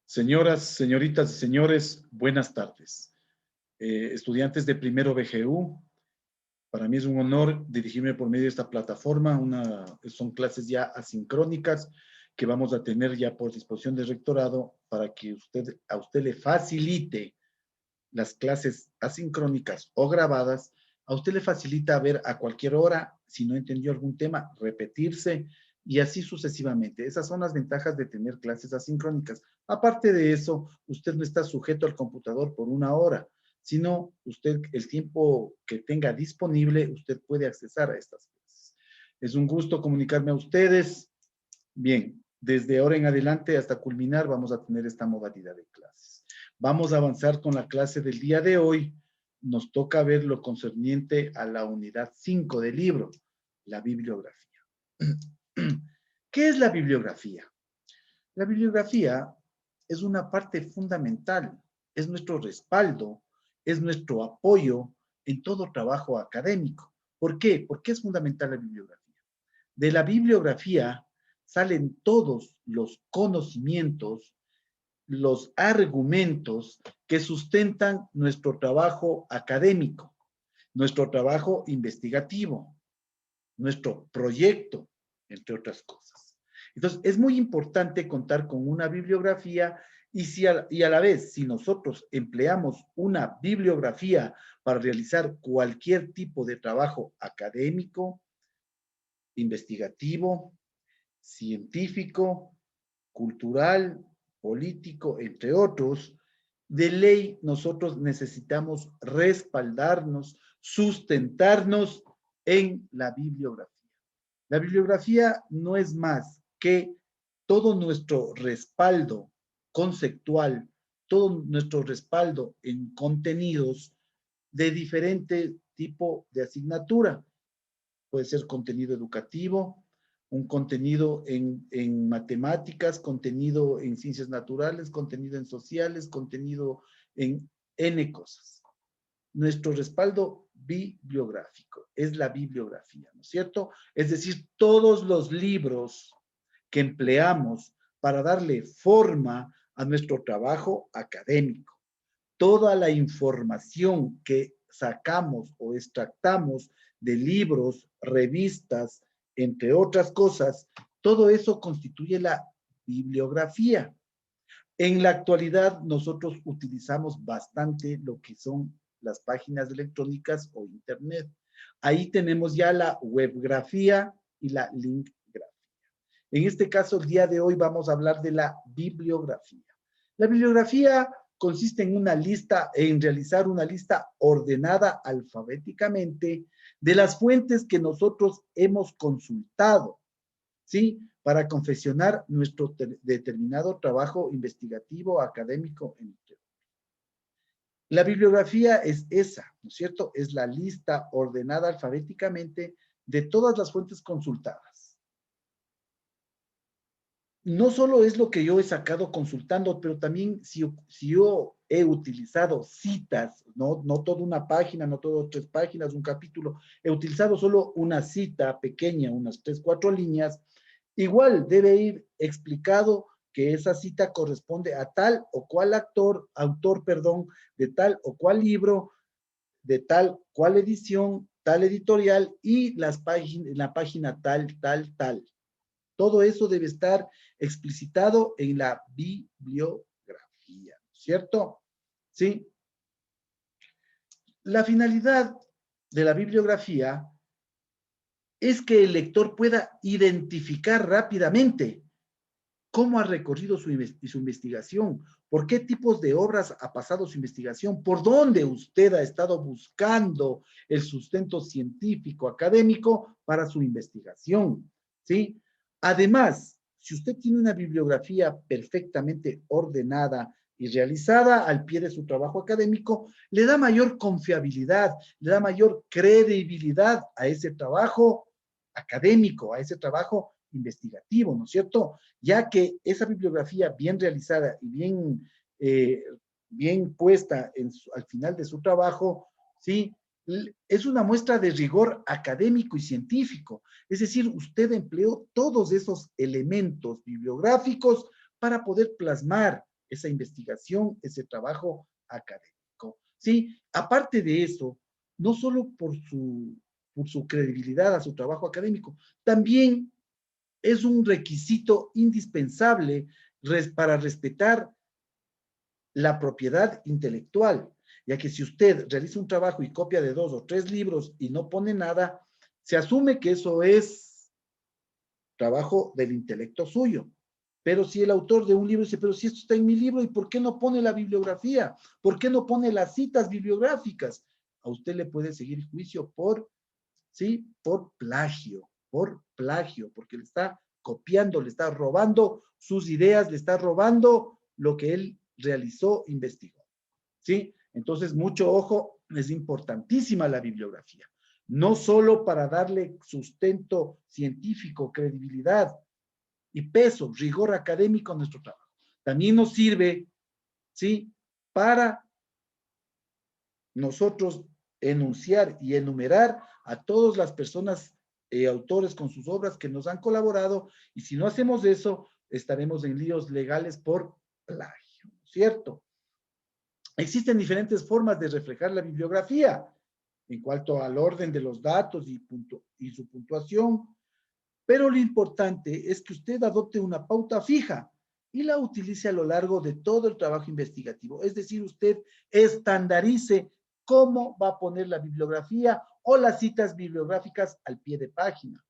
Señoras, señoritas y señores, buenas tardes. Estudiantes de primero BGU, para mí es un honor dirigirme por medio de esta plataforma. Son clases ya asincrónicas que vamos a tener ya por disposición del rectorado para que a usted le facilite las clases asincrónicas o grabadas. A usted le facilita ver a cualquier hora, si no entendió algún tema, repetirse y así sucesivamente. Esas son las ventajas de tener clases asincrónicas. Aparte de eso, usted no está sujeto al computador por una hora, sino usted, el tiempo que tenga disponible, usted puede accesar a estas clases. Es un gusto comunicarme a ustedes. Bien, desde ahora en adelante hasta culminar vamos a tener esta modalidad de clases. Vamos a avanzar con la clase del día de hoy. Nos toca ver lo concerniente a la unidad 5 del libro, la bibliografía. ¿Qué es la bibliografía? La bibliografía es una parte fundamental, es nuestro respaldo, es nuestro apoyo en todo trabajo académico. ¿Por qué? ¿Por qué es fundamental la bibliografía? De la bibliografía salen todos los conocimientos, los argumentos que sustentan nuestro trabajo académico, nuestro trabajo investigativo, nuestro proyecto, entre otras cosas. Entonces, es muy importante contar con una bibliografía y a la vez, si nosotros empleamos una bibliografía para realizar cualquier tipo de trabajo académico, investigativo, científico, cultural, político, entre otros, de ley nosotros necesitamos respaldarnos, sustentarnos en la bibliografía. La bibliografía no es más que todo nuestro respaldo conceptual, todo nuestro respaldo en contenidos de diferente tipo de asignatura. Puede ser contenido educativo, un contenido en matemáticas, contenido en ciencias naturales, contenido en sociales, contenido en N cosas. Nuestro respaldo bibliográfico es la bibliografía, ¿no es cierto? Es decir, todos los libros que empleamos para darle forma a nuestro trabajo académico, toda la información que sacamos o extractamos de libros, revistas, entre otras cosas, todo eso constituye la bibliografía. En la actualidad nosotros utilizamos bastante lo que son las páginas electrónicas o internet. Ahí tenemos ya la webgrafía y la linkgrafía. En este caso, el día de hoy vamos a hablar de la bibliografía. La bibliografía consiste en realizar una lista ordenada alfabéticamente de las fuentes que nosotros hemos consultado, ¿sí? Para confeccionar nuestro determinado trabajo investigativo, académico, entre otros. La bibliografía es esa, ¿no es cierto? Es la lista ordenada alfabéticamente de todas las fuentes consultadas. No solo es lo que yo he sacado consultando, pero también si yo he utilizado citas, no toda una página, no todas 3 páginas, un capítulo, he utilizado solo una cita pequeña, unas 3, 4 líneas, igual debe ir explicado que esa cita corresponde a tal o cual autor, de tal o cual libro, de tal cual edición, tal editorial y la página tal. Todo eso debe estar explicitado en la bibliografía, ¿cierto? ¿Sí? La finalidad de la bibliografía es que el lector pueda identificar rápidamente cómo ha recorrido su investigación, por qué tipos de obras ha pasado su investigación, por dónde usted ha estado buscando el sustento científico, académico para su investigación, ¿sí? Además, si usted tiene una bibliografía perfectamente ordenada y realizada al pie de su trabajo académico, le da mayor confiabilidad, le da mayor credibilidad a ese trabajo académico, a ese trabajo investigativo, ¿no es cierto? Ya que esa bibliografía bien realizada y bien puesta al final de su trabajo, ¿sí? Es una muestra de rigor académico y científico. Es decir, usted empleó todos esos elementos bibliográficos para poder plasmar esa investigación, ese trabajo académico. ¿Sí? Aparte de eso, no solo por su credibilidad a su trabajo académico, también es un requisito indispensable para respetar la propiedad intelectual, ya que si usted realiza un trabajo y copia de 2 o 3 libros y no pone nada, se asume que eso es trabajo del intelecto suyo. Pero si el autor de un libro dice, pero si esto está en mi libro, ¿y por qué no pone la bibliografía? ¿Por qué no pone las citas bibliográficas? A usted le puede seguir juicio ¿sí? Por plagio, porque le está copiando, le está robando sus ideas, le está robando lo que él realizó, investigó, ¿sí? Entonces, mucho ojo, es importantísima la bibliografía, no solo para darle sustento científico, credibilidad y peso, rigor académico a nuestro trabajo. También nos sirve, ¿sí? Para nosotros enunciar y enumerar a todas las personas, autores con sus obras que nos han colaborado, y si no hacemos eso, estaremos en líos legales por plagio, ¿cierto? Existen diferentes formas de reflejar la bibliografía en cuanto al orden de los datos y su puntuación, pero lo importante es que usted adopte una pauta fija y la utilice a lo largo de todo el trabajo investigativo. Es decir, usted estandarice cómo va a poner la bibliografía o las citas bibliográficas al pie de página.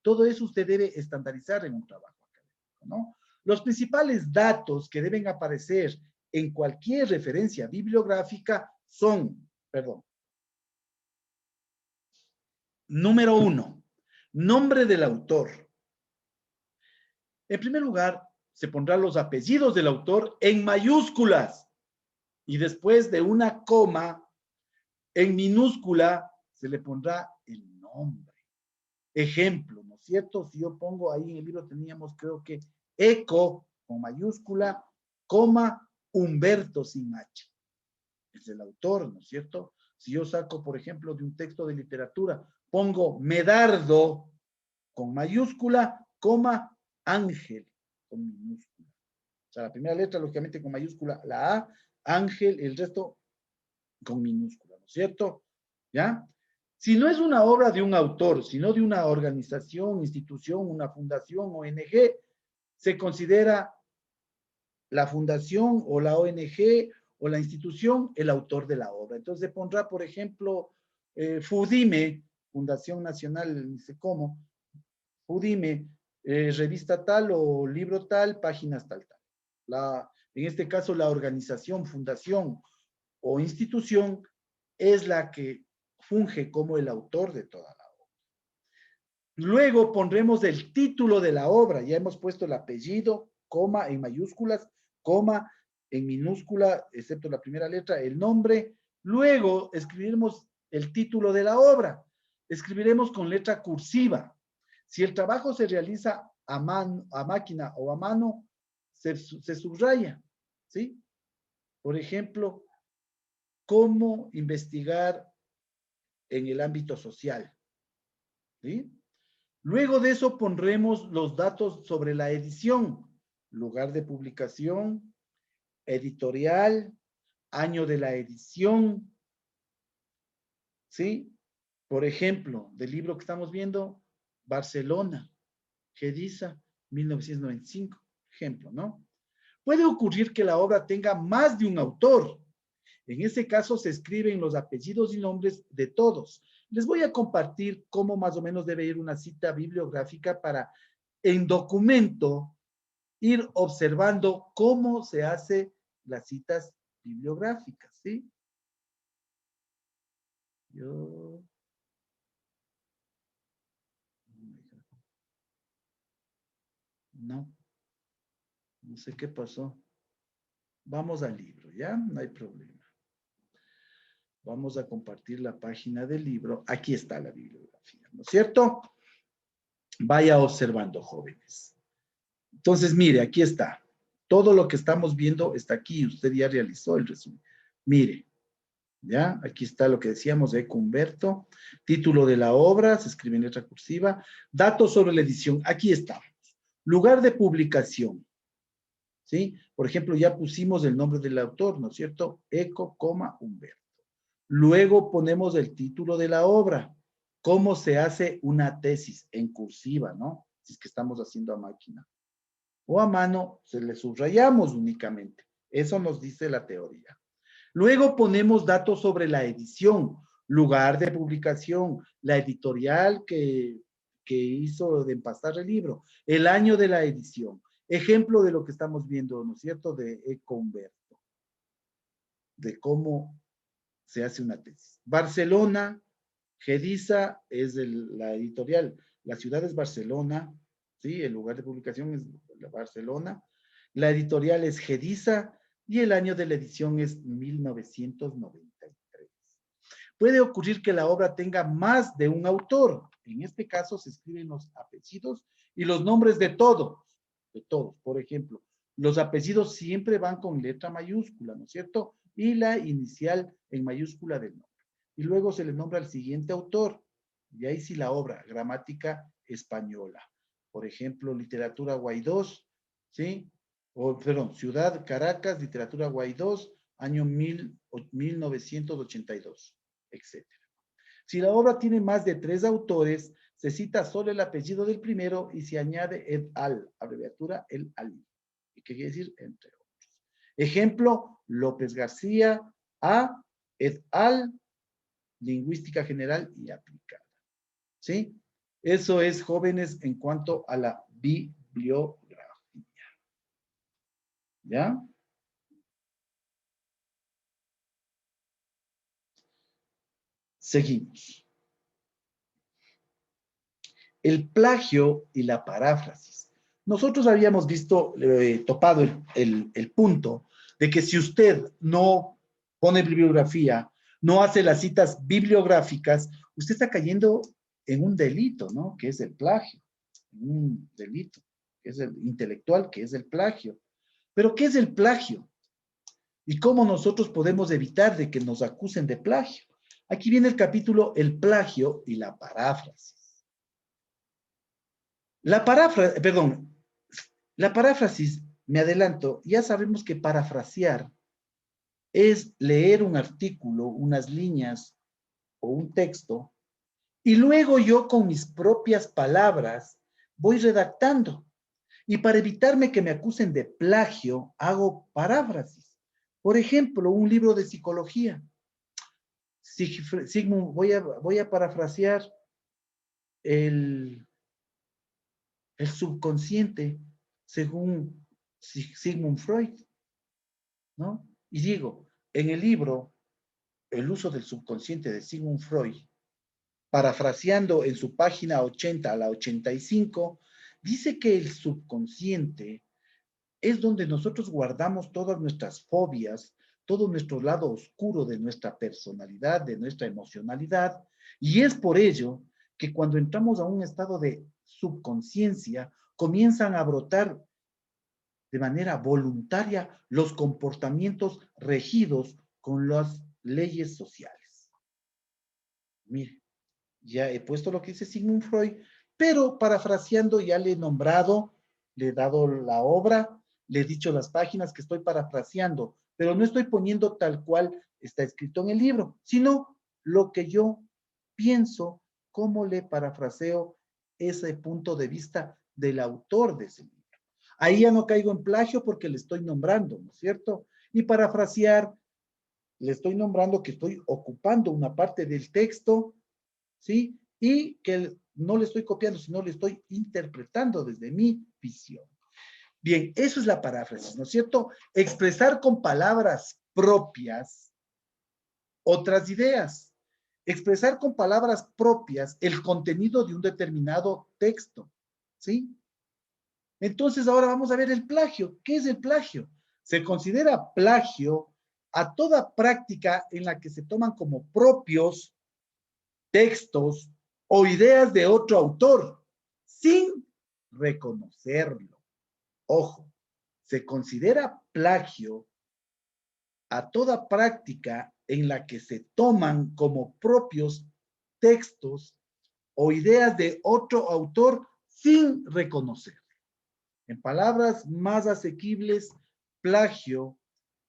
Todo eso usted debe estandarizar en un trabajo académico, ¿no? Los principales datos que deben aparecer en cualquier referencia bibliográfica son, número 1, nombre del autor. En primer lugar, se pondrán los apellidos del autor en mayúsculas y después de una coma en minúscula se le pondrá el nombre. Ejemplo, ¿no es cierto? Si yo pongo ahí en el libro teníamos, creo que Eco con mayúscula, coma, Humberto sin H. Es el autor, ¿no es cierto? Si yo saco, por ejemplo, de un texto de literatura, pongo Medardo con mayúscula, coma, Ángel con minúscula. O sea, la primera letra, lógicamente, con mayúscula, la A, Ángel, el resto con minúscula, ¿no es cierto? ¿Ya? Si no es una obra de un autor, sino de una organización, institución, una fundación, ONG, se considera la fundación o la ONG o la institución el autor de la obra. Entonces se pondrá, por ejemplo, FUDIME, Fundación Nacional, no sé cómo, FUDIME, revista tal o libro tal, páginas tal, tal. En este caso, la organización, fundación o institución es la que funge como el autor de toda la obra. Luego pondremos el título de la obra. Ya hemos puesto el apellido, coma en mayúsculas, coma en minúscula, excepto la primera letra, el nombre. Luego escribiremos el título de la obra. Escribiremos con letra cursiva. Si el trabajo se realiza a máquina o a mano, se subraya, ¿sí? Por ejemplo, cómo investigar en el ámbito social, ¿sí? Luego de eso pondremos los datos sobre la edición, lugar de publicación, editorial, año de la edición, ¿sí? Por ejemplo, del libro que estamos viendo, Barcelona, Gediza, 1995, ejemplo, ¿no? Puede ocurrir que la obra tenga más de un autor. En ese caso se escriben los apellidos y nombres de todos. Les voy a compartir cómo más o menos debe ir una cita bibliográfica para, en documento, ir observando cómo se hace las citas bibliográficas, ¿sí? No sé qué pasó. Vamos al libro, ¿ya? No hay problema. Vamos a compartir la página del libro. Aquí está la bibliografía, ¿no es cierto? Vaya observando, jóvenes. Entonces, mire, aquí está. Todo lo que estamos viendo está aquí. Usted ya realizó el resumen. Mire, ¿ya? Aquí está lo que decíamos de Humberto. Título de la obra, se escribe en letra cursiva. Datos sobre la edición. Aquí está. Lugar de publicación. ¿sí? Por ejemplo, ya pusimos el nombre del autor, ¿no es cierto? Eco, Humberto. Luego ponemos el título de la obra. ¿Cómo se hace una tesis? En cursiva, ¿no? Si es que estamos haciendo a máquina. O a mano, se le subrayamos únicamente. Eso nos dice la teoría. Luego ponemos datos sobre la edición, lugar de publicación, la editorial que hizo de empastar el libro, el año de la edición. Ejemplo de lo que estamos viendo, ¿no es cierto? De Eco Humberto, de cómo se hace una tesis. Barcelona, Gediza es la editorial. La ciudad es Barcelona, ¿sí? El lugar de publicación es Barcelona. La editorial es Gediza y el año de la edición es 1993. Puede ocurrir que la obra tenga más de un autor. En este caso se escriben los apellidos y los nombres de todos. De todos. Por ejemplo, los apellidos siempre van con letra mayúscula, ¿no es cierto? Y la inicial en mayúscula del nombre. Y luego se le nombra al siguiente autor. Y ahí sí la obra, gramática española. Por ejemplo, literatura Guaidós, ¿sí? O, perdón, Ciudad Caracas, literatura Guaidós, año 1982, etc. Si la obra tiene más de 3 autores, se cita solo el apellido del primero y se añade et al, abreviatura el al. ¿Y qué quiere decir? Entre otros. Ejemplo, López García a et al, lingüística general y aplicada. ¿Sí? Eso es, jóvenes, en cuanto a la bibliografía. ¿Ya? Seguimos. El plagio y la paráfrasis. Nosotros habíamos visto, topado el punto de que si usted no pone bibliografía, no hace las citas bibliográficas, usted está cayendo en un delito, ¿no? Que es el plagio. Un delito, que es el intelectual, que es el plagio. Pero, ¿qué es el plagio? ¿Y cómo nosotros podemos evitar de que nos acusen de plagio? Aquí viene el capítulo El plagio y la paráfrasis. La paráfrasis, me adelanto, ya sabemos que parafrasear es leer un artículo, unas líneas o un texto, y luego yo con mis propias palabras voy redactando. Y para evitarme que me acusen de plagio, hago paráfrasis. Por ejemplo, un libro de psicología. Sigmund, voy a parafrasear el, el subconsciente según Sigmund Freud, ¿no? Y digo, en el libro, El uso del subconsciente de Sigmund Freud, parafraseando en su página 80 a la 85, dice que el subconsciente es donde nosotros guardamos todas nuestras fobias, todo nuestro lado oscuro de nuestra personalidad, de nuestra emocionalidad, y es por ello que cuando entramos a un estado de subconsciencia, comienzan a brotar de manera voluntaria los comportamientos regidos con las leyes sociales. Mire, ya he puesto lo que dice Sigmund Freud, pero parafraseando ya le he nombrado, le he dado la obra, le he dicho las páginas que estoy parafraseando, pero no estoy poniendo tal cual está escrito en el libro, sino lo que yo pienso, cómo le parafraseo ese punto de vista del autor de ese libro. Ahí ya no caigo en plagio porque le estoy nombrando, ¿no es cierto? Y parafrasear, le estoy nombrando que estoy ocupando una parte del texto, ¿sí? Y que no le estoy copiando, sino le estoy interpretando desde mi visión. Bien, eso es la paráfrasis, ¿no es cierto? Expresar con palabras propias otras ideas. Expresar con palabras propias el contenido de un determinado texto, ¿sí? Entonces ahora vamos a ver el plagio. ¿Qué es el plagio? Se considera plagio a toda práctica en la que se toman como propios textos o ideas de otro autor sin reconocerlo. Ojo, se considera plagio a toda práctica en la que se toman como propios textos o ideas de otro autor sin reconocer. En palabras más asequibles, plagio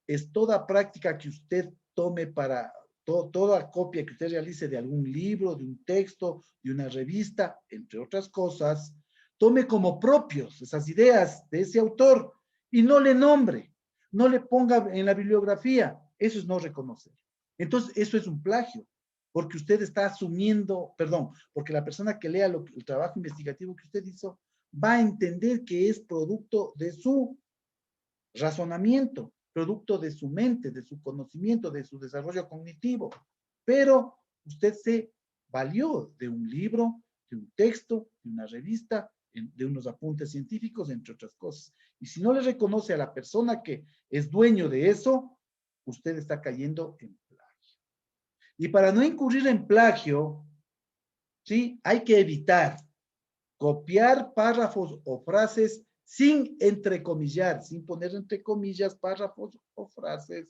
es toda práctica que usted tome para, toda copia que usted realice de algún libro, de un texto, de una revista, entre otras cosas, tome como propios esas ideas de ese autor y no le nombre, no le ponga en la bibliografía. Eso es no reconocer. Entonces, eso es un plagio, porque usted está asumiendo, perdón, porque la persona que lea el trabajo investigativo que usted hizo va a entender que es producto de su razonamiento, producto de su mente, de su conocimiento, de su desarrollo cognitivo. Pero usted se valió de un libro, de un texto, de una revista, de unos apuntes científicos, entre otras cosas. Y si no le reconoce a la persona que es dueño de eso, usted está cayendo en plagio. Y para no incurrir en plagio, ¿sí? Hay que evitar copiar párrafos o frases sin entrecomillar, sin poner entre comillas párrafos o frases,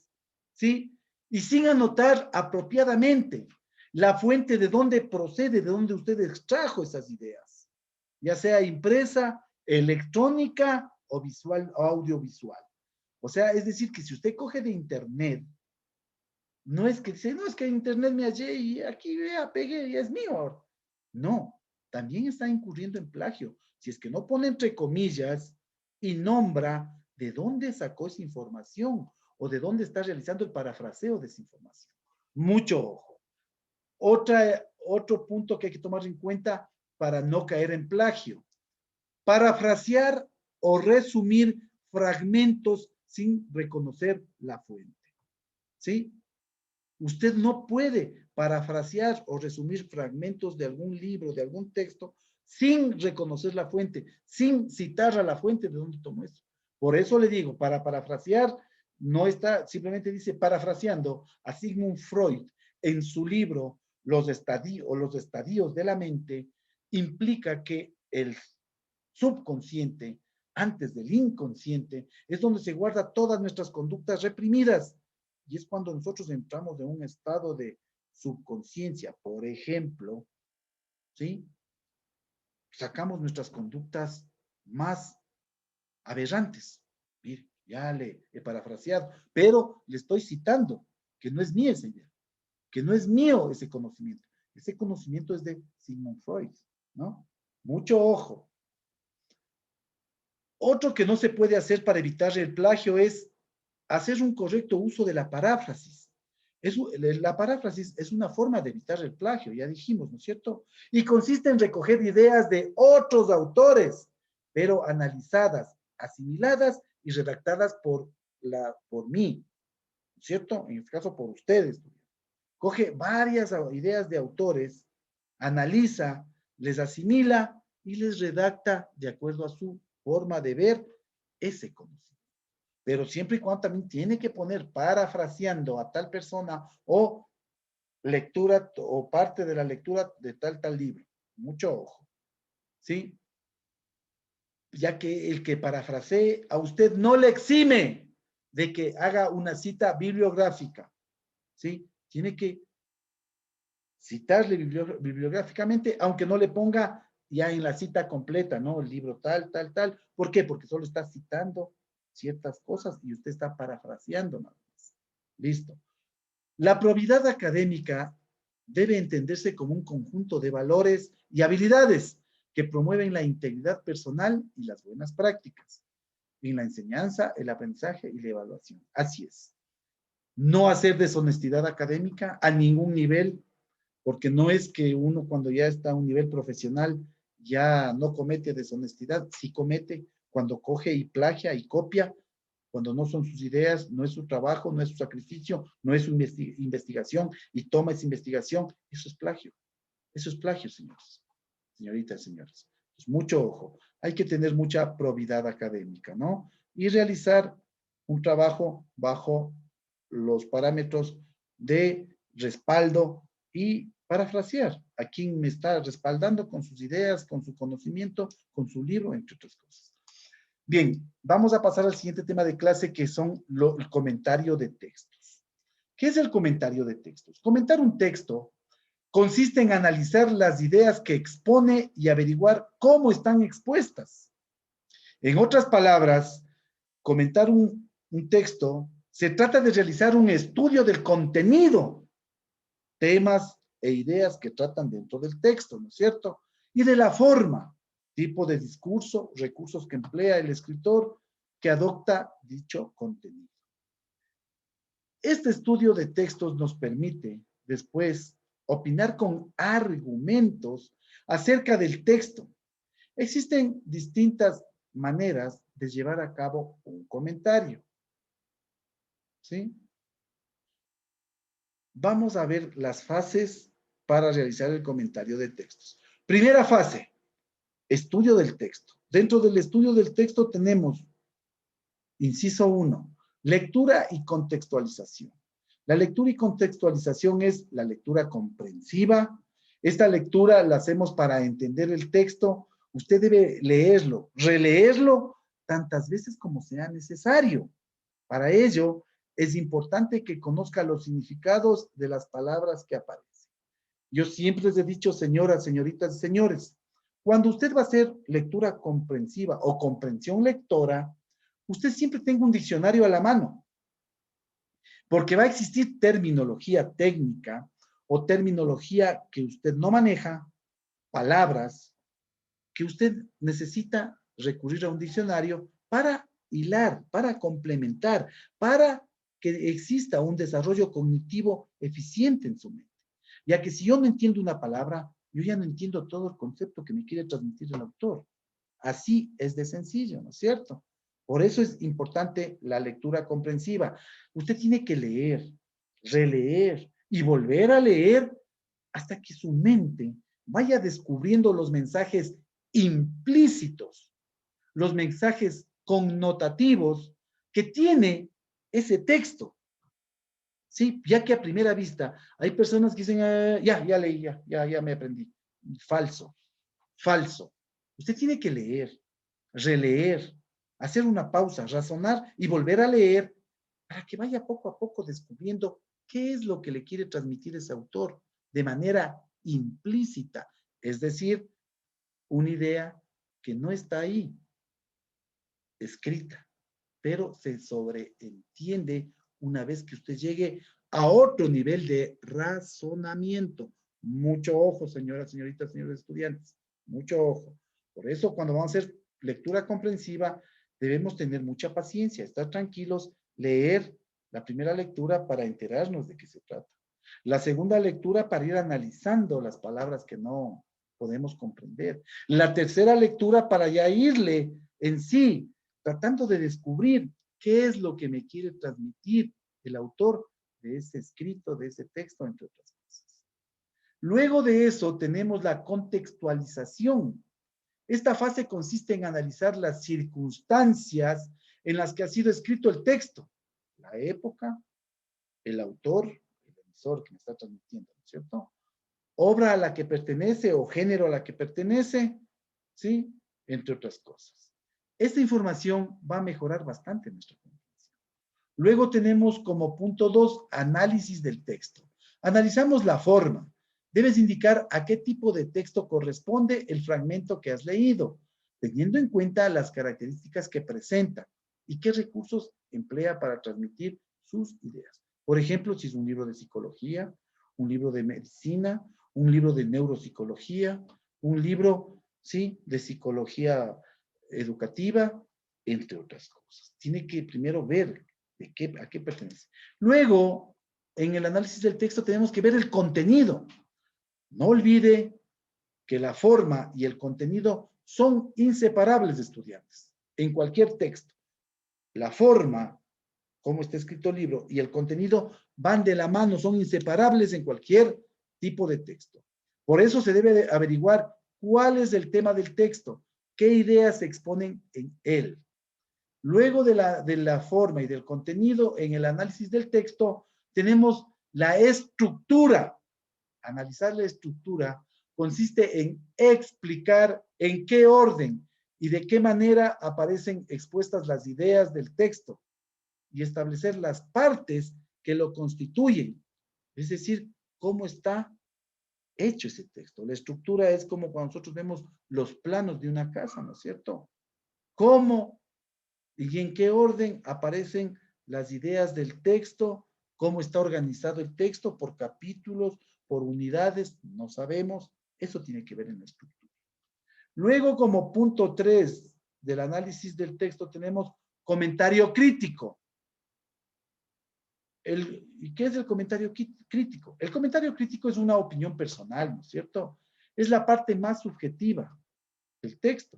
¿sí? Y sin anotar apropiadamente la fuente de dónde procede, de dónde usted extrajo esas ideas, ya sea impresa, electrónica o visual o audiovisual. O sea, es decir, que si usted coge de internet, no es que dice, no, es que internet me hallé y aquí vea, pegué y es mío. No, también está incurriendo en plagio. Si es que no pone entre comillas y nombra de dónde sacó esa información o de dónde está realizando el parafraseo de esa información. Mucho ojo. Otro punto que hay que tomar en cuenta para no caer en plagio. Parafrasear o resumir fragmentos sin reconocer la fuente. ¿Sí? Usted no puede parafrasear o resumir fragmentos de algún libro, de algún texto, sin reconocer la fuente, sin citar a la fuente de dónde tomó eso. Por eso le digo, para parafrasear, no está, simplemente dice parafraseando a Sigmund Freud en su libro Los estadios de la mente, implica que el subconsciente, antes del inconsciente, es donde se guarda todas nuestras conductas reprimidas. Y es cuando nosotros entramos en un estado de subconsciencia, por ejemplo, ¿sí? Sacamos nuestras conductas más aberrantes. Mire, ya le he parafraseado, pero le estoy citando que no es mía esa idea, que no es mío ese conocimiento. Ese conocimiento es de Sigmund Freud, ¿no? Mucho ojo. Otro que no se puede hacer para evitar el plagio es hacer un correcto uso de la paráfrasis. La paráfrasis es una forma de evitar el plagio, ya dijimos, ¿no es cierto? Y consiste en recoger ideas de otros autores, pero analizadas, asimiladas y redactadas por mí, ¿no es cierto? En este caso, por ustedes. Coge varias ideas de autores, analiza, les asimila y les redacta de acuerdo a su forma de ver ese conocimiento. Pero siempre y cuando también tiene que poner parafraseando a tal persona o lectura o parte de la lectura de tal libro. Mucho ojo. ¿Sí? Ya que el que parafrasee a usted no le exime de que haga una cita bibliográfica. ¿Sí? Tiene que citarle bibliográficamente, aunque no le ponga ya en la cita completa, ¿no? El libro tal, tal, tal. ¿Por qué? Porque solo está citando ciertas cosas y usted está parafraseando nada más. Listo. La probidad académica debe entenderse como un conjunto de valores y habilidades que promueven la integridad personal y las buenas prácticas en la enseñanza, el aprendizaje y la evaluación. Así es. No hacer deshonestidad académica a ningún nivel, porque no es que uno cuando ya está a un nivel profesional ya no comete deshonestidad, sí comete cuando coge y plagia y copia, cuando no son sus ideas, no es su trabajo, no es su sacrificio, no es su investigación y toma esa investigación, eso es plagio, señores, señoritas, señores. Pues mucho ojo, hay que tener mucha probidad académica, ¿no? Y realizar un trabajo bajo los parámetros de respaldo y parafrasear a quien me está respaldando con sus ideas, con su conocimiento, con su libro, entre otras cosas. Bien, vamos a pasar al siguiente tema de clase que son el comentario de textos. ¿Qué es el comentario de textos? Comentar un texto consiste en analizar las ideas que expone y averiguar cómo están expuestas En otras palabras, comentar un texto se trata de realizar un estudio del contenido, temas e ideas que tratan dentro del texto, ¿no es cierto? Y de la forma, tipo de discurso, recursos que emplea el escritor que adopta dicho contenido. Este estudio de textos nos permite después opinar con argumentos acerca del texto. Existen distintas maneras de llevar a cabo un comentario. ¿Sí? Vamos a ver las fases para realizar el comentario de textos. Primera fase, estudio del texto. Dentro del estudio del texto tenemos, inciso 1, lectura y contextualización. La lectura y contextualización es la lectura comprensiva. Esta lectura la hacemos para entender el texto. Usted debe leerlo, releerlo tantas veces como sea necesario. Para ello, es importante que conozca los significados de las palabras que aparecen. Yo siempre les he dicho, señoras, señoritas y señores, cuando usted va a hacer lectura comprensiva o comprensión lectora, usted siempre tenga un diccionario a la mano, porque va a existir terminología técnica o terminología que usted no maneja, palabras que usted necesita recurrir a un diccionario para hilar, para complementar, para que exista un desarrollo cognitivo eficiente en su mente. Ya que si yo no entiendo una palabra, yo ya no entiendo todo el concepto que me quiere transmitir el autor. Así es de sencillo, ¿no es cierto? Por eso es importante la lectura comprensiva. Usted tiene que leer, releer y volver a leer hasta que su mente vaya descubriendo los mensajes implícitos, los mensajes connotativos que tiene ese texto. Sí, ya que a primera vista hay personas que dicen, ya leí, ya me aprendí. Falso, falso. Usted tiene que leer, releer, hacer una pausa, razonar y volver a leer para que vaya poco a poco descubriendo qué es lo que le quiere transmitir ese autor de manera implícita, es decir, una idea que no está ahí escrita, pero se sobreentiende una vez que usted llegue a otro nivel de razonamiento. Mucho ojo, señoras, señoritas, señores estudiantes, mucho ojo. Por eso, cuando vamos a hacer lectura comprensiva, debemos tener mucha paciencia, estar tranquilos, leer la primera lectura para enterarnos de qué se trata. La segunda lectura para ir analizando las palabras que no podemos comprender. La tercera lectura para ya irle en sí, tratando de descubrir qué es lo que me quiere transmitir el autor de ese escrito, de ese texto, entre otras cosas. Luego de eso tenemos la contextualización. Esta fase consiste en analizar las circunstancias en las que ha sido escrito el texto, la época, el autor, el emisor que me está transmitiendo, ¿no es cierto? Obra a la que pertenece o género a la que pertenece, ¿sí? Entre otras cosas. Esta información va a mejorar bastante nuestra comprensión. Luego tenemos como punto 2, análisis del texto. Analizamos la forma. Debes indicar a qué tipo de texto corresponde el fragmento que has leído, teniendo en cuenta las características que presenta y qué recursos emplea para transmitir sus ideas. Por ejemplo, si es un libro de psicología, un libro de medicina, un libro de neuropsicología, un libro, ¿sí?, de psicología educativa, entre otras cosas. Tiene que primero ver a qué pertenece. Luego, en el análisis del texto tenemos que ver el contenido. No olvide que la forma y el contenido son inseparables de estudiantes, en cualquier texto. La forma, cómo está escrito el libro, y el contenido van de la mano, son inseparables en cualquier tipo de texto. Por eso se debe averiguar cuál es el tema del texto, qué ideas se exponen en él. Luego de la forma y del contenido, en el análisis del texto, tenemos la estructura. Analizar la estructura consiste en explicar en qué orden y de qué manera aparecen expuestas las ideas del texto y establecer las partes que lo constituyen, es decir, cómo está hecho ese texto. La estructura es como cuando nosotros vemos los planos de una casa, ¿no es cierto? cómo y en qué orden aparecen las ideas del texto, cómo está organizado el texto, por capítulos, por unidades, no sabemos. Eso tiene que ver en la estructura. Luego, como punto 3 del análisis del texto, tenemos comentario crítico. ¿Y qué es el comentario crítico? El comentario crítico es una opinión personal, ¿no es cierto? Es la parte más subjetiva del texto.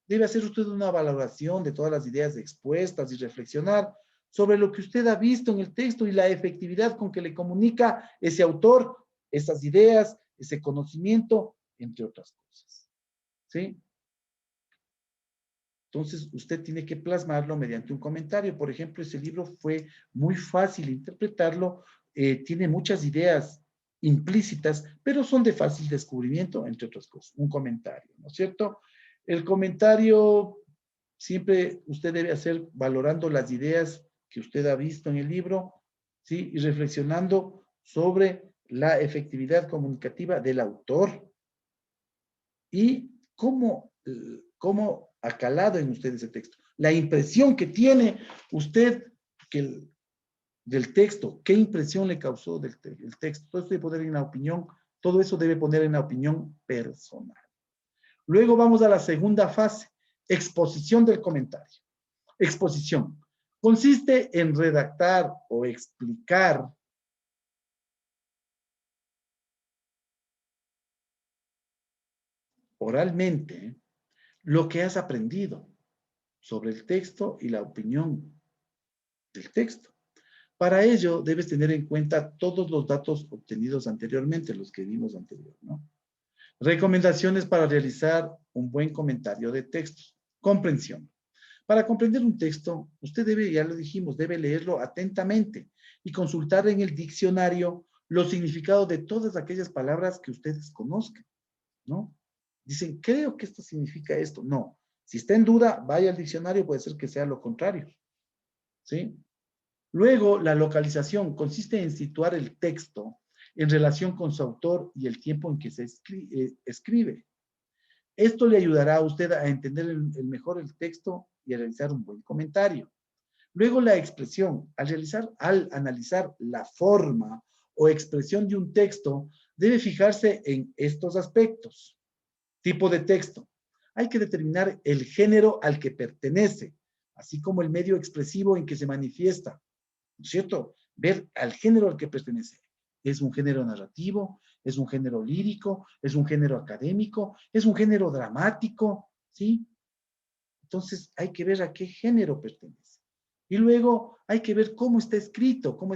Debe hacer usted una valoración de todas las ideas expuestas y reflexionar sobre lo que usted ha visto en el texto y la efectividad con que le comunica ese autor esas ideas, ese conocimiento, entre otras cosas. ¿Sí? Entonces, usted tiene que plasmarlo mediante un comentario. Por ejemplo, ese libro fue muy fácil interpretarlo, tiene muchas ideas implícitas, pero son de fácil descubrimiento, entre otras cosas. Un comentario, ¿no es cierto? El comentario siempre usted debe hacer valorando las ideas que usted ha visto en el libro, ¿sí? Y reflexionando sobre la efectividad comunicativa del autor y cómo ha calado en usted ese texto. La impresión que tiene usted del texto, qué impresión le causó del texto. Todo eso debe poner en la opinión, todo eso debe poner en la opinión personal. Luego vamos a la segunda fase, exposición del comentario. Exposición. Consiste en redactar o explicar oralmente lo que has aprendido sobre el texto y la opinión del texto. Para ello, debes tener en cuenta todos los datos obtenidos anteriormente, los que vimos anterior, ¿no? Recomendaciones para realizar un buen comentario de textos. Comprensión. Para comprender un texto, usted debe, ya lo dijimos, debe leerlo atentamente y consultar en el diccionario los significados de todas aquellas palabras que ustedes conozcan, ¿no? Dicen, creo que esto significa esto. No. Si está en duda, vaya al diccionario, puede ser que sea lo contrario, ¿sí? Luego, la localización consiste en situar el texto en relación con su autor y el tiempo en que se escribe. Esto le ayudará a usted a entender mejor el texto y a realizar un buen comentario. Luego, la expresión. Al analizar la forma o expresión de un texto, debe fijarse en estos aspectos. Tipo de texto. Hay que determinar el género al que pertenece, así como el medio expresivo en que se manifiesta. ¿No es cierto? Ver al género al que pertenece. ¿Es un género narrativo? ¿Es un género lírico? ¿Es un género académico? ¿Es un género dramático? ¿Sí? Entonces hay que ver a qué género pertenece. Y luego hay que ver cómo está escrito, cómo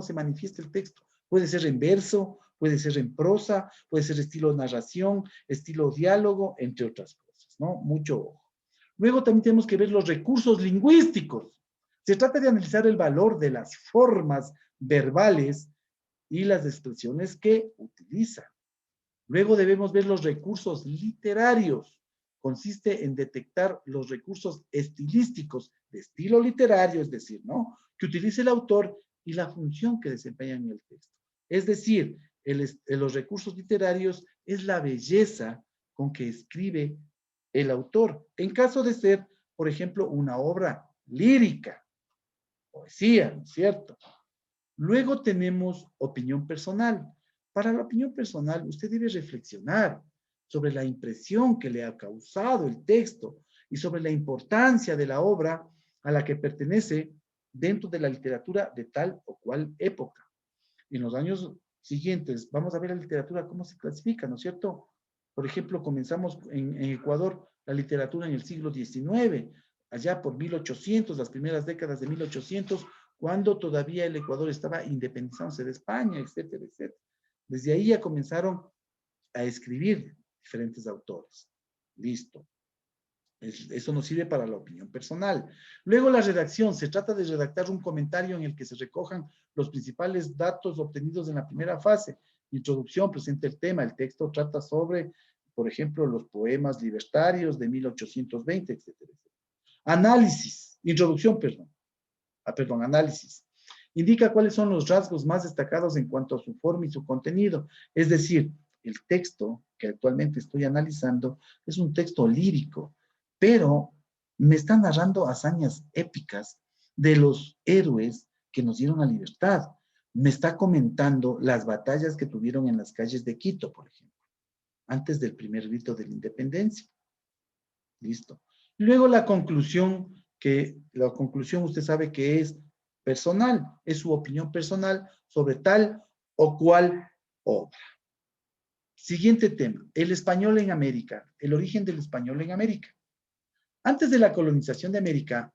se manifiesta el texto. Puede ser en verso, puede ser en prosa, puede ser estilo narración, estilo diálogo, entre otras cosas, ¿no? Mucho ojo. Luego también tenemos que ver los recursos lingüísticos. Se trata de analizar el valor de las formas verbales y las expresiones que utiliza. Luego debemos ver los recursos literarios. Consiste en detectar los recursos estilísticos de estilo literario, es decir, ¿no? Que utilice el autor y la función que desempeña en el texto. Es decir, los recursos literarios es la belleza con que escribe el autor. En caso de ser, por ejemplo, una obra lírica, poesía, ¿no es cierto? Luego tenemos opinión personal. Para la opinión personal, usted debe reflexionar sobre la impresión que le ha causado el texto y sobre la importancia de la obra a la que pertenece dentro de la literatura de tal o cual época. En los años siguientes, vamos a ver la literatura, cómo se clasifica, ¿no es cierto? Por ejemplo, comenzamos en Ecuador la literatura en el siglo XIX, allá por 1800, las primeras décadas de 1800, cuando todavía el Ecuador estaba independizándose de España, etcétera, etcétera. Desde ahí ya comenzaron a escribir diferentes autores. Listo. Eso nos sirve para la opinión personal. Luego la redacción. Se trata de redactar un comentario en el que se recojan los principales datos obtenidos en la primera fase. Introducción, presenta el tema. El texto trata sobre, por ejemplo, los poemas libertarios de 1820, etcétera, etcétera. Análisis. Introducción, perdón. Análisis. Indica cuáles son los rasgos más destacados en cuanto a su forma y su contenido. Es decir, el texto que actualmente estoy analizando es un texto lírico, pero me está narrando hazañas épicas de los héroes que nos dieron la libertad. Me está comentando las batallas que tuvieron en las calles de Quito, por ejemplo, antes del primer grito de la independencia. Listo. Luego la conclusión usted sabe que es personal, es su opinión personal sobre tal o cual obra. Siguiente tema, el español en América, el origen del español en América. Antes de la colonización de América,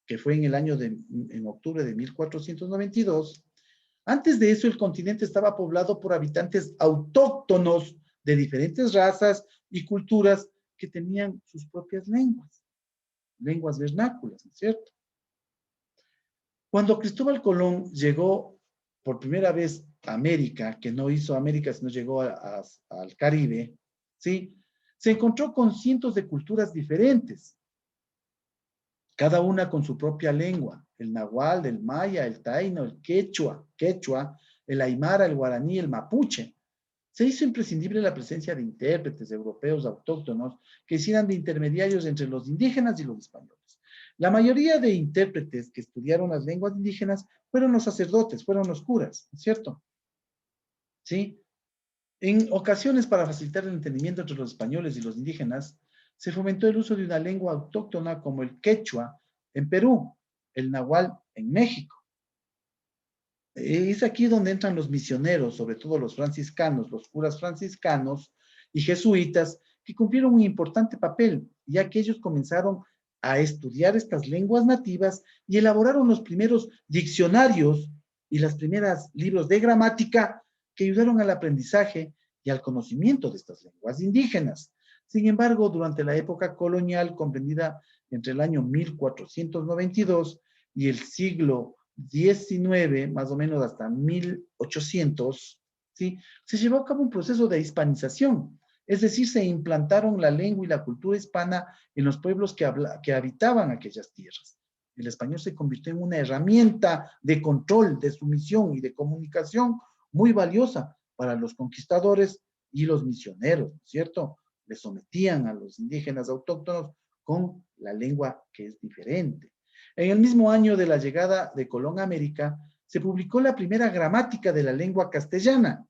que fue en octubre de 1492, antes de eso el continente estaba poblado por habitantes autóctonos de diferentes razas y culturas que tenían sus propias lenguas vernáculas, ¿no es cierto? Cuando Cristóbal Colón llegó por primera vez a América, que no hizo América, sino llegó al Caribe, ¿sí? Se encontró con cientos de culturas diferentes, cada una con su propia lengua, el nahual, el maya, el taíno, el quechua, el aymara, el guaraní, el mapuche. Se hizo imprescindible la presencia de intérpretes europeos autóctonos que hicieran de intermediarios entre los indígenas y los españoles. La mayoría de intérpretes que estudiaron las lenguas indígenas fueron los sacerdotes, fueron los curas, ¿cierto? ¿Sí? En ocasiones, para facilitar el entendimiento entre los españoles y los indígenas, se fomentó el uso de una lengua autóctona como el quechua en Perú, el nahual en México. Es aquí donde entran los misioneros, sobre todo los franciscanos, los curas franciscanos y jesuitas, que cumplieron un importante papel, ya que ellos comenzaron a estudiar estas lenguas nativas y elaboraron los primeros diccionarios y los primeros libros de gramática que ayudaron al aprendizaje y al conocimiento de estas lenguas indígenas. Sin embargo, durante la época colonial, comprendida entre el año 1492 y el siglo 19, más o menos hasta 1800, ¿sí? Se llevó a cabo un proceso de hispanización, es decir, se implantaron la lengua y la cultura hispana en los pueblos que habitaban aquellas tierras. El español se convirtió en una herramienta de control, de sumisión y de comunicación muy valiosa para los conquistadores y los misioneros, ¿cierto? Le sometían a los indígenas autóctonos con la lengua que es diferente. En el mismo año de la llegada de Colón a América, se publicó la primera gramática de la lengua castellana,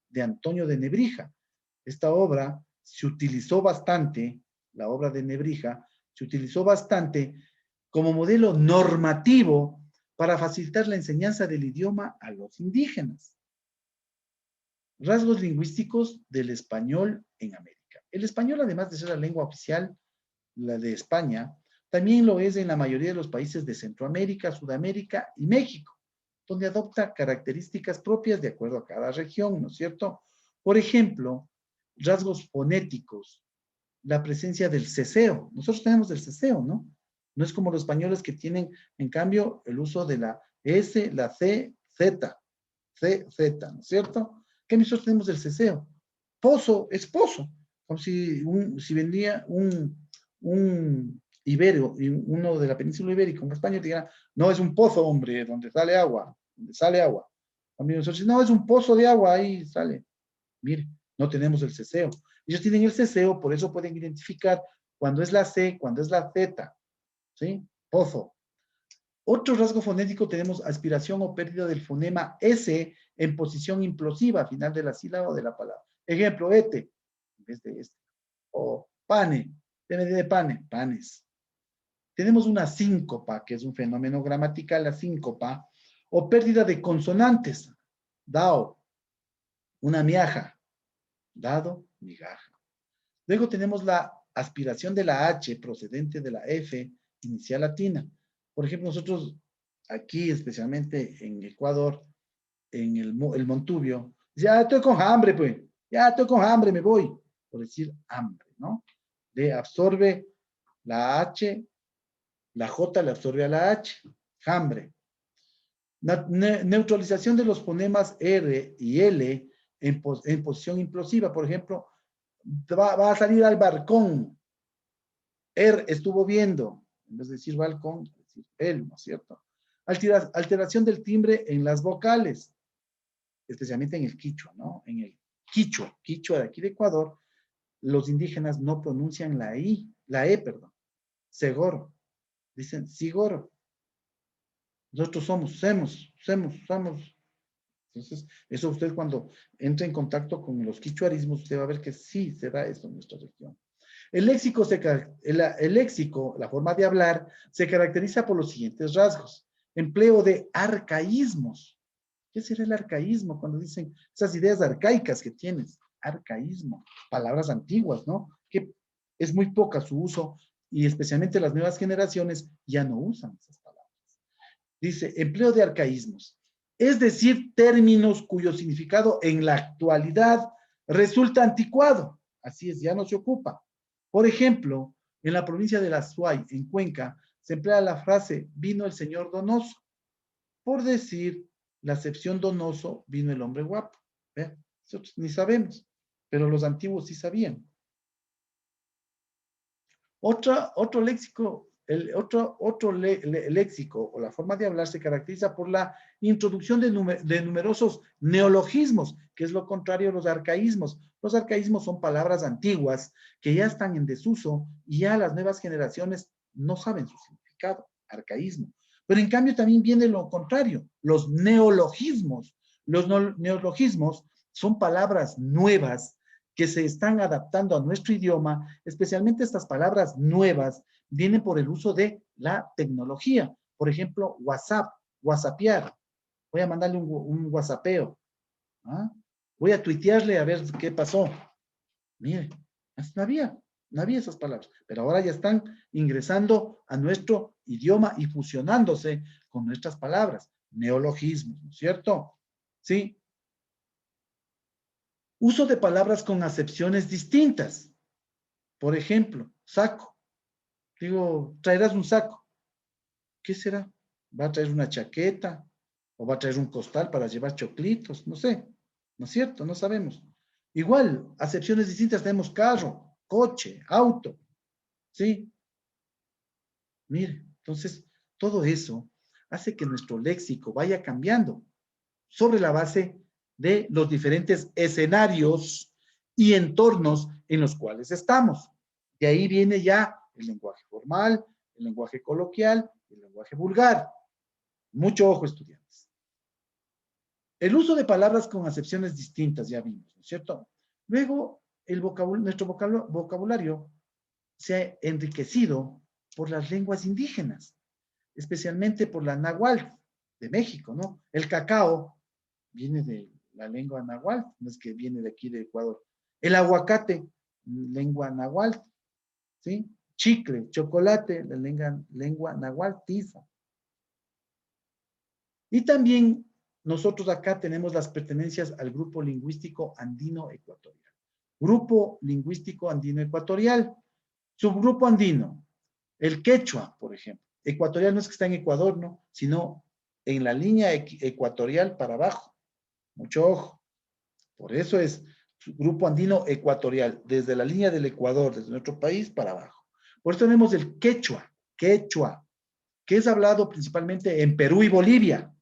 de Antonio de Nebrija. Esta obra se utilizó bastante, la obra de Nebrija, se utilizó bastante como modelo normativo para facilitar la enseñanza del idioma a los indígenas. Rasgos lingüísticos del español en América. El español, además de ser la lengua oficial, la de España, también lo es en la mayoría de los países de Centroamérica, Sudamérica y México, donde adopta características propias de acuerdo a cada región, ¿no es cierto? Por ejemplo, rasgos fonéticos, la presencia del ceseo. Nosotros tenemos el ceseo, ¿no? No es como los españoles que tienen, en cambio, el uso de la S, la C, Z, ¿no es cierto? Que nosotros tenemos el ceseo. Pozo es pozo, como si vendría un ibero, uno de la península ibérica, un español, diga, no, es un pozo, hombre, donde sale agua, donde sale agua. También nosotros, no, es un pozo de agua, ahí sale. Mire, no tenemos el ceseo. Ellos tienen el ceseo, por eso pueden identificar cuando es la C, cuando es la Z, ¿sí? Pozo. Otro rasgo fonético tenemos aspiración o pérdida del fonema S en posición implosiva, final de la sílaba o de la palabra. Ejemplo, ete, en vez de este. O pane, de pane, panes. Tenemos una síncopa, que es un fenómeno gramatical, la síncopa, o pérdida de consonantes, dao, una miaja, dado, migaja. Luego tenemos la aspiración de la H procedente de la F inicial latina. Por ejemplo, nosotros aquí, especialmente en Ecuador, en el Montubio, ya estoy con hambre, pues, ya estoy con hambre, me voy, por decir hambre, ¿no? Le absorbe la H, la J le absorbe a la H, hambre. Neutralización de los fonemas R y L en posición implosiva, por ejemplo, va a salir al balcón, estuvo viendo, en vez de decir balcón, decir él, ¿no es cierto? Alteración del timbre en las vocales, especialmente en el quichua, ¿no? En el quichua de aquí de Ecuador, los indígenas no pronuncian la E, perdón, segoro. Dicen sigoro. Nosotros somos. Entonces, eso usted cuando entra en contacto con los quichuarismos, usted va a ver que sí se da eso en nuestra región. El léxico, la forma de hablar, se caracteriza por los siguientes rasgos. Empleo de arcaísmos. ¿Qué será el arcaísmo? Cuando dicen esas ideas arcaicas que tienes. Arcaísmo. Palabras antiguas, ¿no? Que es muy poca su uso y especialmente las nuevas generaciones ya no usan esas palabras. Dice, empleo de arcaísmos. Es decir, términos cuyo significado en la actualidad resulta anticuado. Así es, ya no se ocupa. Por ejemplo, en la provincia de la Azuay, en Cuenca, se emplea la frase, vino el señor Donoso. Por decir, la acepción Donoso, vino el hombre guapo. ¿Ve? Nosotros ni sabemos, pero los antiguos sí sabían. Otro léxico, léxico o la forma de hablar se caracteriza por la introducción de numerosos neologismos, que es lo contrario a los arcaísmos. Los arcaísmos son palabras antiguas que ya están en desuso y ya las nuevas generaciones no saben su significado, arcaísmo. Pero en cambio también viene lo contrario, los neologismos. Los neologismos son palabras nuevas que se están adaptando a nuestro idioma, especialmente estas palabras nuevas vienen por el uso de la tecnología. Por ejemplo, WhatsApp, WhatsAppear. Voy a mandarle un WhatsAppeo. ¿Ah? Voy a tuitearle a ver qué pasó. Mire, no había esas palabras, pero ahora ya están ingresando a nuestro idioma y fusionándose con nuestras palabras. Neologismos, ¿no es cierto? Sí. Uso de palabras con acepciones distintas. Por ejemplo, saco. Digo, traerás un saco. ¿Qué será? ¿Va a traer una chaqueta? ¿O va a traer un costal para llevar choclitos? No sé. ¿No es cierto? No sabemos. Igual, acepciones distintas tenemos carro, coche, auto. ¿Sí? Mire, entonces, todo eso hace que nuestro léxico vaya cambiando sobre la base de los diferentes escenarios y entornos en los cuales estamos. De ahí viene ya el lenguaje formal, el lenguaje coloquial, el lenguaje vulgar. Mucho ojo, estudiantes. El uso de palabras con acepciones distintas, ya vimos, ¿no es cierto? Luego, nuestro vocabulario se ha enriquecido por las lenguas indígenas, especialmente por la náhuatl de México, ¿no? El cacao viene de la lengua náhuatl, no es que viene de aquí de Ecuador. El aguacate, lengua náhuatl, ¿sí? Chicle, chocolate, la lengua náhuatl, tiza. Y también nosotros acá tenemos las pertenencias al grupo lingüístico andino ecuatorial. Grupo lingüístico andino ecuatorial. Subgrupo andino. El quechua, por ejemplo. Ecuatorial no es que está en Ecuador, ¿no? Sino en la línea ecuatorial para abajo. Mucho ojo. Por eso es grupo andino ecuatorial, desde la línea del Ecuador, desde nuestro país para abajo. Por eso tenemos el quechua, que es hablado principalmente en Perú y Bolivia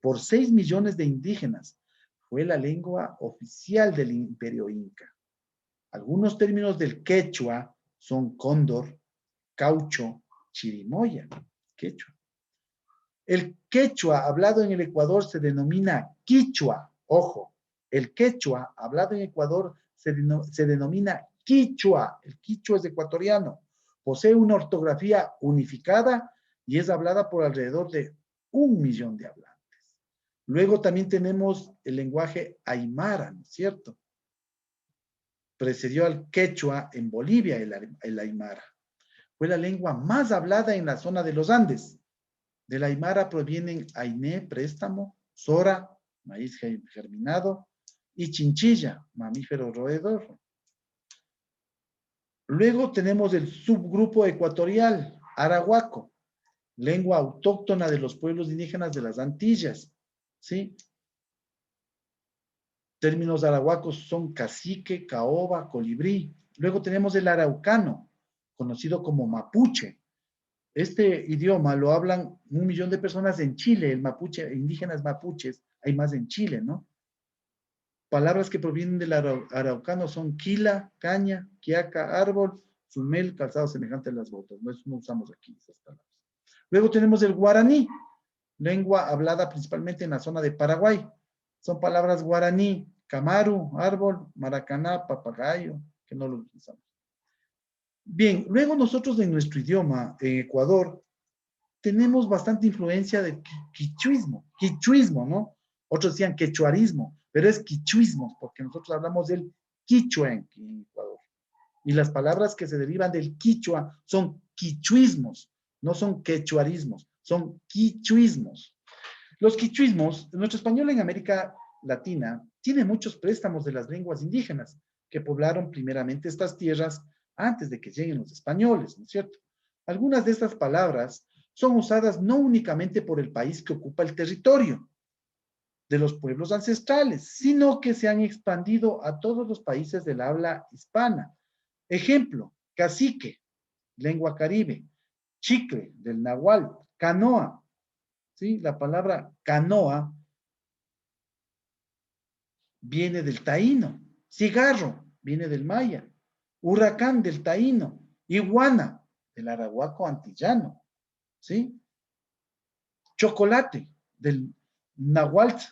por 6 millones de indígenas. Fue la lengua oficial del Imperio Inca. Algunos términos del quechua son cóndor, caucho, chirimoya, quechua. El quechua hablado en el Ecuador se denomina quichua, ojo, el quechua hablado en Ecuador se denomina quichua, el quichua es ecuatoriano, posee una ortografía unificada y es hablada por alrededor de 1 millón de hablantes. Luego también tenemos el lenguaje aymara, ¿no es cierto? Precedió al quechua en Bolivia el aymara. Fue la lengua más hablada en la zona de los Andes. Del aymara provienen ainé, préstamo, sora, maíz germinado, y chinchilla, mamífero roedor. Luego tenemos el subgrupo ecuatorial, arahuaco, lengua autóctona de los pueblos indígenas de las Antillas, ¿sí? Términos arahuacos son cacique, caoba, colibrí. Luego tenemos el araucano, conocido como mapuche. Este idioma lo hablan 1 millón de personas en Chile, el mapuche, indígenas mapuches, hay más en Chile, ¿no? Palabras que provienen del araucano son quila, caña, quiaca, árbol, sumel, calzado semejante a las botas. No, eso no usamos aquí esas palabras. Luego tenemos el guaraní, lengua hablada principalmente en la zona de Paraguay. Son palabras guaraní, camaru, árbol, maracaná, papagayo, que no lo utilizamos. Bien, luego nosotros en nuestro idioma, en Ecuador, tenemos bastante influencia de quichuismo, ¿no? Otros decían quechuarismo, pero es quichuismo, porque nosotros hablamos del quichua en Ecuador. Y las palabras que se derivan del quichua son quichuismos, no son quechuarismos, son quichuismos. Los quichuismos, nuestro español en América Latina, tiene muchos préstamos de las lenguas indígenas que poblaron primeramente estas tierras antes de que lleguen los españoles, ¿no es cierto? Algunas de estas palabras son usadas no únicamente por el país que ocupa el territorio de los pueblos ancestrales, sino que se han expandido a todos los países del habla hispana. Ejemplo, cacique, lengua caribe, chicle, del nahual, canoa, ¿sí? La palabra canoa viene del taíno, cigarro viene del maya, huracán del taíno, iguana del arahuaco antillano, ¿sí? Chocolate del náhuatl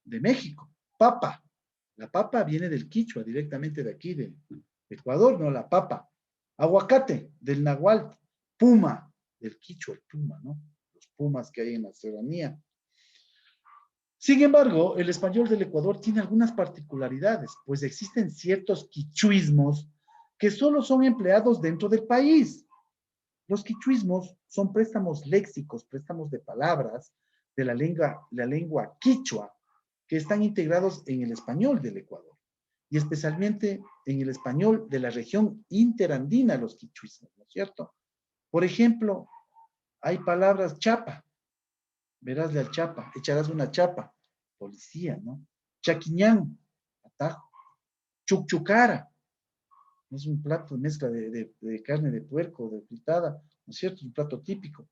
de México, papa, la papa viene del quichua directamente de aquí de Ecuador, no la papa, aguacate del náhuatl, puma del quichua, el puma, ¿no? Los pumas que hay en la serranía. Sin embargo, el español del Ecuador tiene algunas particularidades, pues existen ciertos quichuismos que solo son empleados dentro del país. Los quichuismos son préstamos léxicos, préstamos de palabras de la lengua quichua, que están integrados en el español del Ecuador, y especialmente en el español de la región interandina, los quichuismos, ¿no es cierto? Por ejemplo, hay palabras chapa, verásle al chapa, echarás una chapa, policía, ¿no? Chaquiñán, atajo. Chucchucara, es un plato de mezcla de carne de puerco, de fritada, ¿no es cierto? Es un plato típico.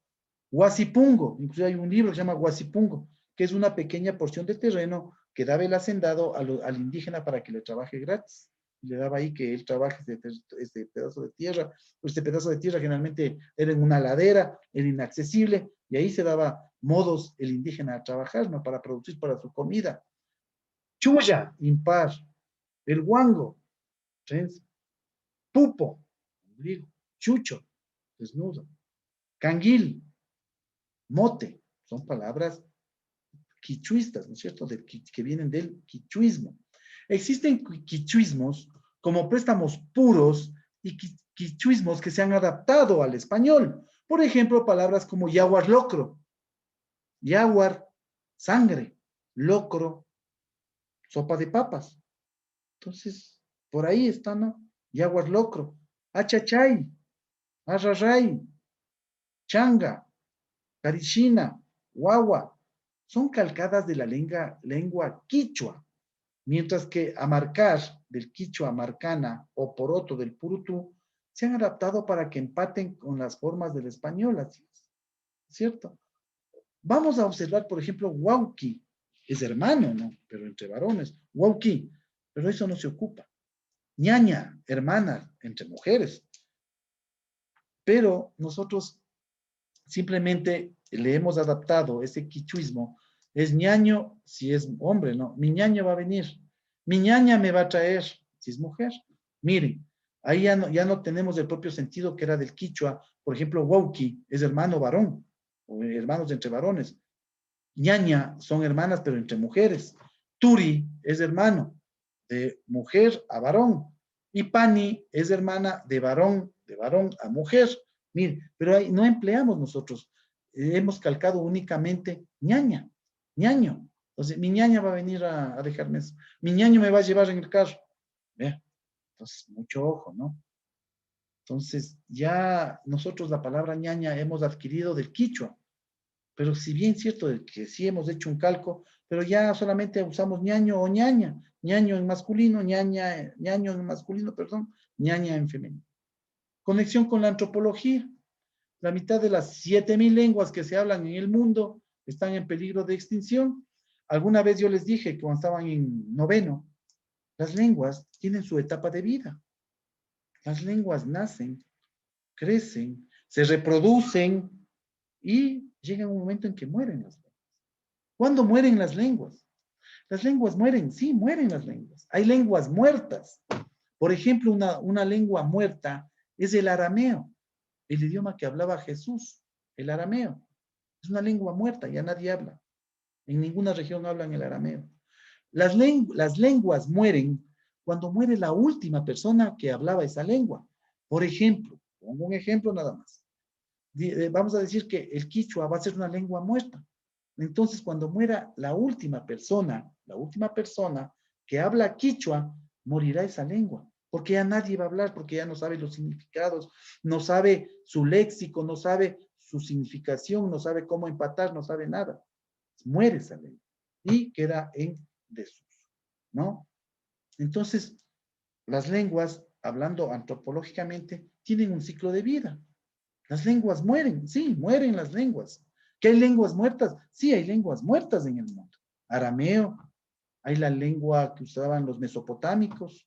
Huasipungo, incluso hay un libro que se llama Huasipungo, que es una pequeña porción de terreno que daba el hacendado al indígena para que le trabaje gratis. Le daba ahí que él trabaje este pedazo de tierra. Este pedazo de tierra generalmente era en una ladera, era inaccesible, y ahí se daba modos el indígena a trabajar, ¿no? Para producir para su comida. Chuya, impar. El guango, trenza. Pupo, ombligo. Chucho, desnudo. Canguil, mote, son palabras quichuistas, ¿no es cierto? Que vienen del quichuismo. Existen quichuismos como préstamos puros y quichuismos que se han adaptado al español. Por ejemplo, palabras como yaguar locro, yaguar, sangre, locro, sopa de papas. Entonces, por ahí está, ¿no? Yaguar locro, achachay, arraray, changa, carishina, guagua, son calcadas de la lengua quichua, mientras que amarcar del quichua marcana o poroto del purutú se han adaptado para que empaten con las formas del español, así es, ¿cierto? Vamos a observar, por ejemplo, huauqui, es hermano, ¿no? Pero entre varones, huauqui, pero eso no se ocupa. Ñaña, hermana, entre mujeres. Pero nosotros simplemente le hemos adaptado ese quichuismo. Es ñaño si es hombre, ¿no? Mi ñaño va a venir. Mi ñaña me va a traer si es mujer. Miren, ahí ya no tenemos el propio sentido que era del quichua. Por ejemplo, wauki es hermano varón, o hermanos entre varones. Ñaña son hermanas, pero entre mujeres. Turi es hermano, de mujer a varón. Y pani es hermana de varón a mujer. Mire, pero ahí no empleamos nosotros. Hemos calcado únicamente ñaña, ñaño. Entonces, mi ñaña va a venir a dejarme eso. Mi ñaño me va a llevar en el carro. Vea, entonces, mucho ojo, ¿no? Entonces, ya nosotros la palabra ñaña hemos adquirido del quichua. Pero si bien es cierto que sí hemos hecho un calco, pero ya solamente usamos ñaño o ñaña. Ñaño en masculino, ñaño en masculino, perdón, ñaña en femenino. Conexión con la antropología. La mitad de las 7,000 lenguas que se hablan en el mundo están en peligro de extinción. Alguna vez yo les dije que cuando estaban en noveno, las lenguas tienen su etapa de vida. Las lenguas nacen, crecen, se reproducen y llega un momento en que mueren las lenguas. ¿Cuándo mueren las lenguas? Las lenguas mueren, sí, mueren las lenguas. Hay lenguas muertas. Por ejemplo, una lengua muerta es el arameo, el idioma que hablaba Jesús, el arameo. Es una lengua muerta, ya nadie habla. En ninguna región hablan el arameo. Las lenguas mueren cuando muere la última persona que hablaba esa lengua. Por ejemplo, pongo un ejemplo nada más. Vamos a decir que el quichua va a ser una lengua muerta. Entonces, cuando muera la última persona que habla quichua, morirá esa lengua, porque ya nadie va a hablar, porque ya no sabe los significados, no sabe su léxico, no sabe su significación, no sabe cómo empatar, no sabe nada. Muere esa lengua y queda en desuso, ¿no? Entonces, las lenguas, hablando antropológicamente, tienen un ciclo de vida. Las lenguas mueren, sí, mueren las lenguas. ¿Que hay lenguas muertas? Sí, hay lenguas muertas en el mundo. Arameo, hay la lengua que usaban los mesopotámicos,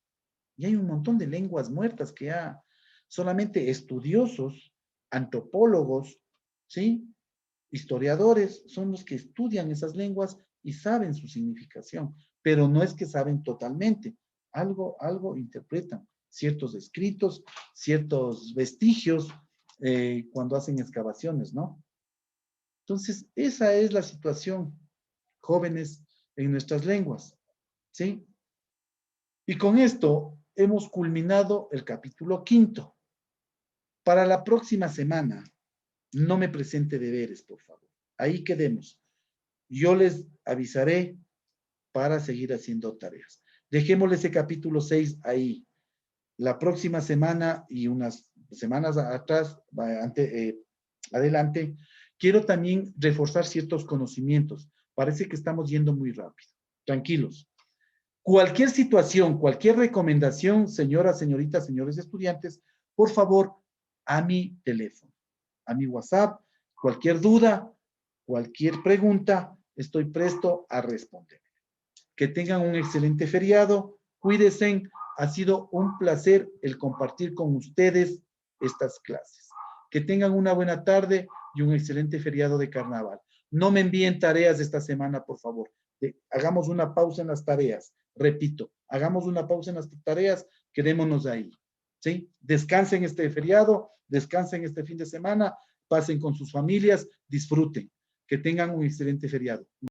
y hay un montón de lenguas muertas que ya solamente estudiosos, antropólogos, ¿sí? Historiadores son los que estudian esas lenguas y saben su significación, pero no es que saben totalmente, algo interpretan, ciertos escritos, ciertos vestigios, cuando hacen excavaciones, ¿no? Entonces, esa es la situación, jóvenes, en nuestras lenguas, ¿sí? Y con esto hemos culminado el capítulo 5. Para la próxima semana, no me presente deberes, por favor. Ahí quedemos. Yo les avisaré para seguir haciendo tareas. Dejémosle ese capítulo 6 ahí. La próxima semana y unas semanas atrás, adelante, quiero también reforzar ciertos conocimientos. Parece que estamos yendo muy rápido. Tranquilos. Cualquier situación, cualquier recomendación, señoras, señoritas, señores estudiantes, por favor, a mi teléfono, a mi WhatsApp, cualquier duda, cualquier pregunta, estoy presto a responder. Que tengan un excelente feriado, cuídense, ha sido un placer el compartir con ustedes estas clases. Que tengan una buena tarde y un excelente feriado de carnaval. No me envíen tareas esta semana, por favor. Hagamos una pausa en las tareas. Repito, hagamos una pausa en las tareas, quedémonos ahí. ¿Sí? Descansen este feriado, descansen este fin de semana, pasen con sus familias, disfruten. Que tengan un excelente feriado.